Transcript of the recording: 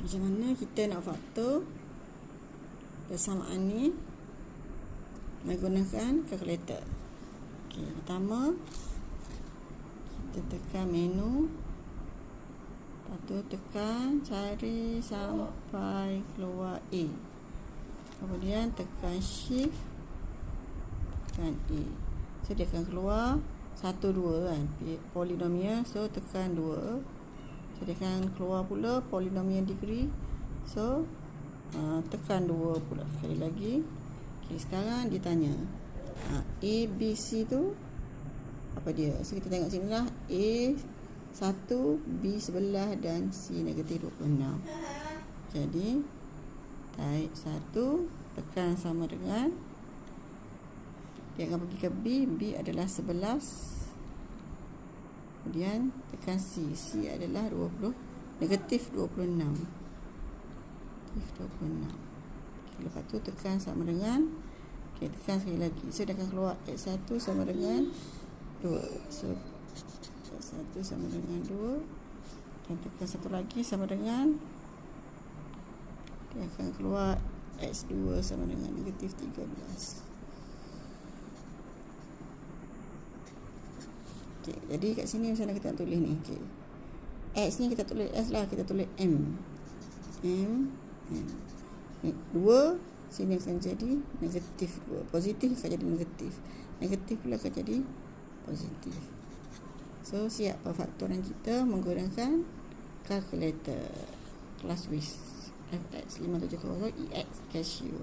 Macam mana kita nak faktor persamaan ni menggunakan kalkulator. Okey, pertama kita tekan menu, lepas tu tekan cari sampai keluar A, kemudian tekan shift, tekan A. So dia akan keluar 1, 2 kan, polinomial. So tekan 2, so dia akan keluar pula polinomial degree. So tekan 2 pula sekali lagi. Okay, sekarang dia tanya A, B, C tu apa dia. So kita tengok sini lah, A 1, B sebelah dan C negatif 26. Jadi type 1, tekan sama dengan, dia akan pergi ke B, B adalah 11. Kemudian tekan C, C adalah negatif 26. Negatif 26. Okay, lepas tu tekan sama dengan, okay, tekan sekali lagi. So dia akan keluar X1 sama dengan 2. So X1 sama dengan 2. Dan tekan satu lagi sama dengan, dia akan keluar X2 sama dengan negatif 13. Okay, jadi kat sini macam mana kita nak tulis ni. Okay. X ni kita tulis S lah, kita tulis M. M. Ni 2, sini akan jadi negatif 2. Positif akan jadi negatif. Negatif pula akan jadi positif. So siap perfaktoran kita menggunakan kalkulator. Kelas WIS FX 570 EX Casio.